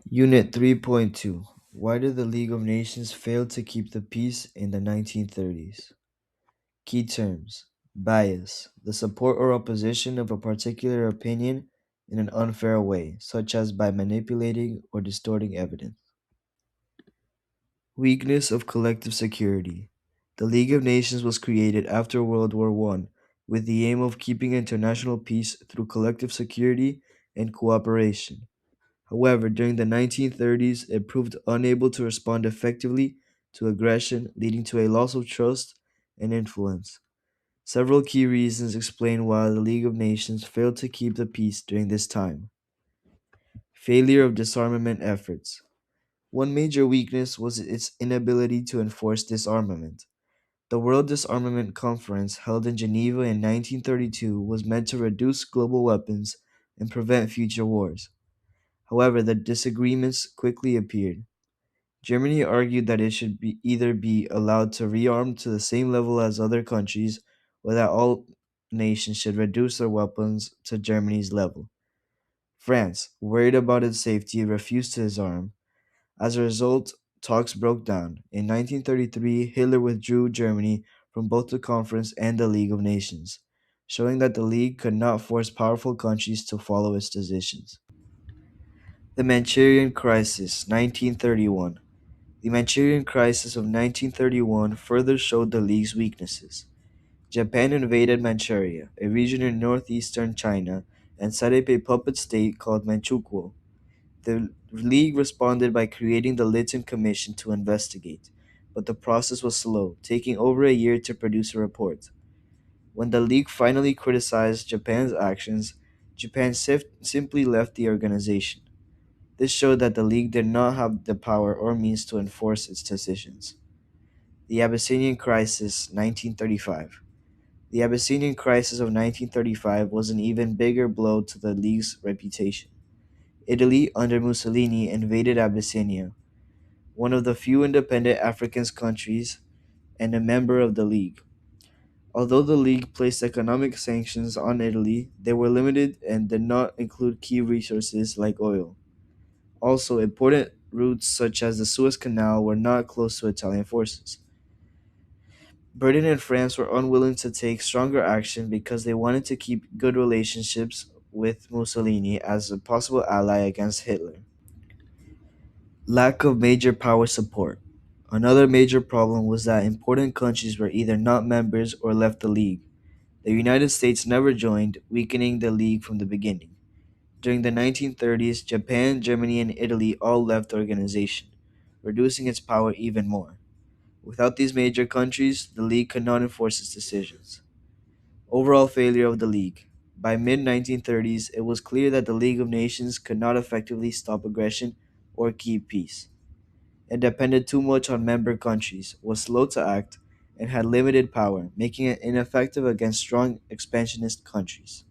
Unit 3.2. Why did the League of Nations fail to keep the peace in the 1930s? Key terms: bias, the support or opposition of a particular opinion in an unfair way, such as by manipulating or distorting evidence. Weakness of collective security. The League of Nations was created after World War I with the aim of keeping international peace through collective security and cooperation. However, during the 1930s, it proved unable to respond effectively to aggression, leading to a loss of trust and influence. Several key reasons explain why the League of Nations failed to keep the peace during this time. Failure of disarmament efforts. One major weakness was its inability to enforce disarmament. The World Disarmament Conference, held in Geneva in 1932, was meant to reduce global weapons and prevent future wars. However, the disagreements quickly appeared. Germany argued that it should either be allowed to rearm to the same level as other countries or that all nations should reduce their weapons to Germany's level. France, worried about its safety, refused to disarm. As a result, talks broke down. In 1933, Hitler withdrew Germany from both the conference and the League of Nations, showing that the League could not force powerful countries to follow its decisions. The Manchurian Crisis, 1931. The Manchurian Crisis of 1931 further showed the League's weaknesses. Japan invaded Manchuria, a region in northeastern China, and set up a puppet state called Manchukuo. The League responded by creating the Lytton Commission to investigate, but the process was slow, taking over a year to produce a report. When the League finally criticized Japan's actions, Japan simply left the organization. This showed that the League did not have the power or means to enforce its decisions. The Abyssinian Crisis, 1935. The Abyssinian Crisis of 1935 was an even bigger blow to the League's reputation. Italy, under Mussolini, invaded Abyssinia, one of the few independent African countries and a member of the League. Although the League placed economic sanctions on Italy, they were limited and did not include key resources like oil. Also, important routes such as the Suez Canal were not close to Italian forces. Britain and France were unwilling to take stronger action because they wanted to keep good relationships with Mussolini as a possible ally against Hitler. Lack of major power support. Another major problem was that important countries were either not members or left the League. The United States never joined, weakening the League from the beginning. During the 1930s, Japan, Germany, and Italy all left the organization, reducing its power even more. Without these major countries, the League could not enforce its decisions. Overall failure of the League. By mid 1930s, it was clear that the League of Nations could not effectively stop aggression or keep peace. It depended too much on member countries, was slow to act, and had limited power, making it ineffective against strong expansionist countries.